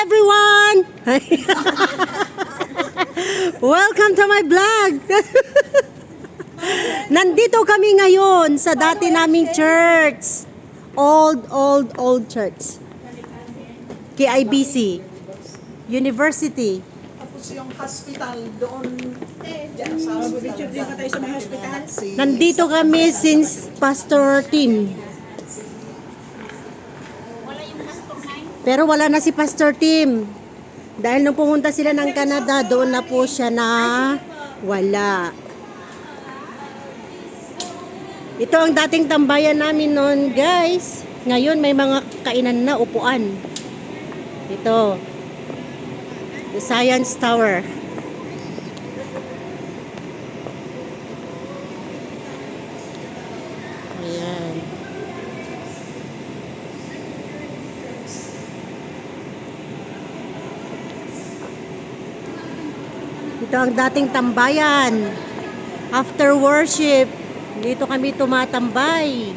everyone! Welcome to my vlog! Nandito kami ngayon sa dati naming church. Old church. KIBC. University. Tapos yung hospital doon. Diyan sa hospital. Di ba tayo sa mga hospital? Nandito kami since Pastor Tim. Pero wala na si Pastor Tim. Dahil nung pumunta sila ng Canada, doon na po siya na wala. Ito ang dating tambayan namin noon, guys. Ngayon may mga kainan na upuan. Ito. The Science Tower. Ayan. Ito ang dating tambayan. After worship, dito kami tumatambay.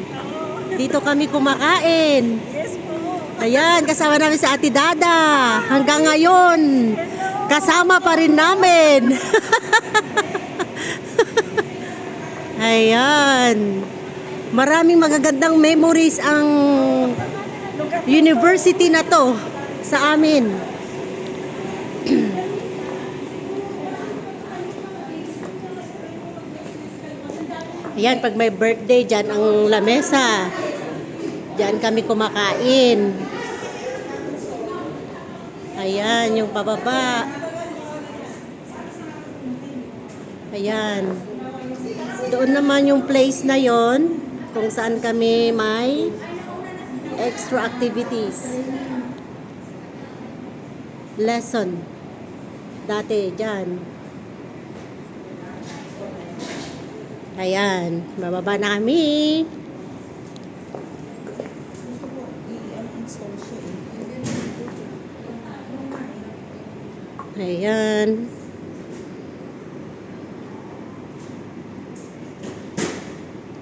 Dito kami kumakain. Yes po. Ayan, kasama namin si Ate Dada. Hanggang ngayon, kasama pa rin namin. Ayan. Maraming magagandang memories ang university na to sa amin. Ayan, pag may birthday, dyan ang lamesa. Dyan kami kumakain. Ayan, yung pababa. Ayan. Doon naman yung place na yon kung saan kami may extra activities. Lesson. Dati, dyan. Ayan, bababa na kami. Ayan.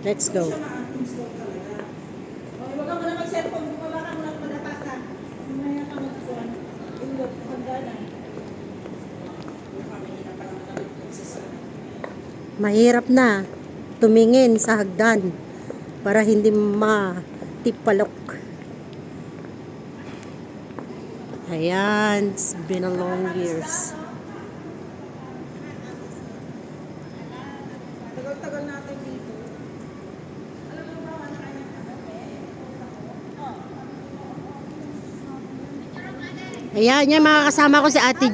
Let's go. Huwag ka muna mag-cellphone. Bumaba ka muna magpapaka. Mamaya ka mag-phone. Indot, hangganan. Mahirap na tumingin sa hagdan para hindi matipalok. Ayan, it's been a long years. Tagal-tagal natin dito. Ayan, yan mga kasama ko si Ate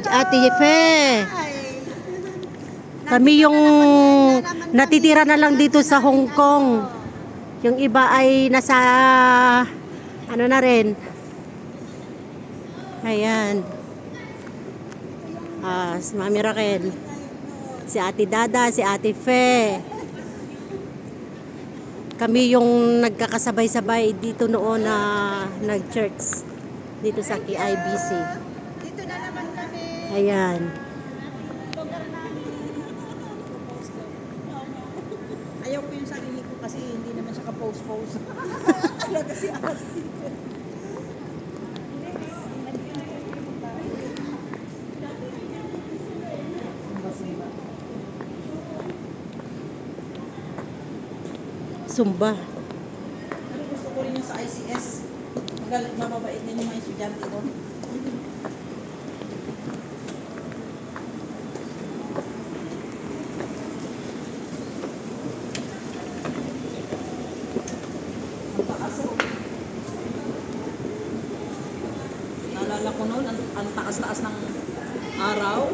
Fe. Kami yung natitira na lang dito sa Hong Kong. Yung iba ay nasa ano na rin. Ayan. Si Mami Raquel. Si Ate Dada, si Ate Fe. Kami yung nagkakasabay-sabay dito noon na nag-church. Dito sa KIBC. Dito na naman kami. Ayan. Ayaw ko yung sarili ko kasi hindi naman siya ka-post-post. Talaga si Ate. Zumba. Pero gusto ko rin yung sa ICS. Mababait din yung mga estudyante doon. Ang taas oh. Naalala ko noon, ang taas-taas ng araw.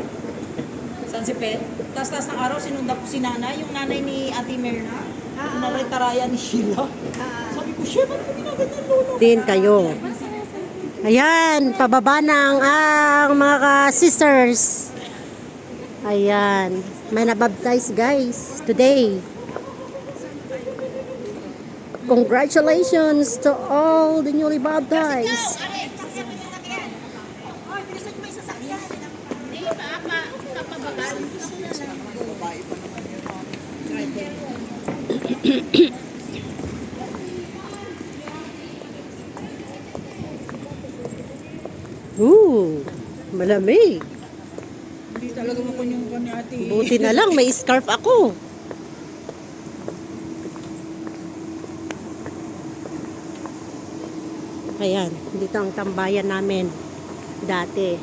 San si Pet? Taas-taas ng araw, sinundan ko si nanay, yung nanay ni Ate Merna. Naritarayan ni Sheila. Sabi ko, Sheila, ba't ko ginaganyan lolo? Din kayo. Ayan, pababa na ang mga sisters. Ayan, may nabaptize guys today. Congratulations to all the newly baptized. Malamig. Hindi talaga makunyong ka ni ate. Buti na lang, may scarf ako. Ayan, dito ang tambayan namin dati.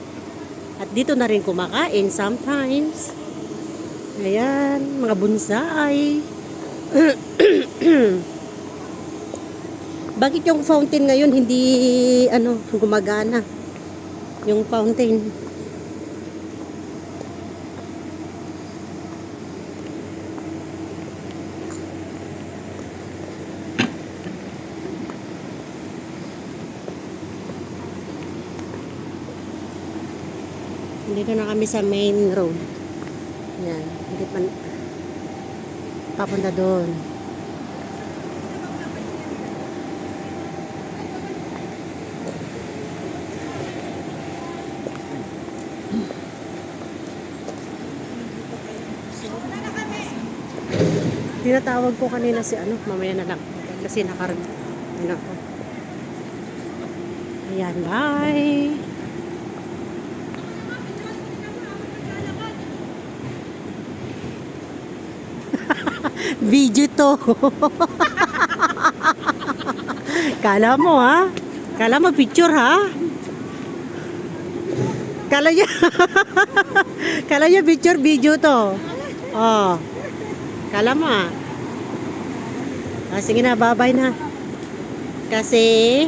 At dito na rin kumakain sometimes. Ayan, mga bonsai. Bakit yung fountain ngayon hindi gumagana? Yung fountain. Dito na kami sa main road. Yan, hindi pa papunta doon. Tinatawag ko kanina si mamaya na lang. Kasi ako. Ayan, bye! Video to. Kala mo ha? Kala mo picture ha? Kala niya Kala niya picture video to. Oh. Kala mo ha? Sige na, bye-bye na. Kasi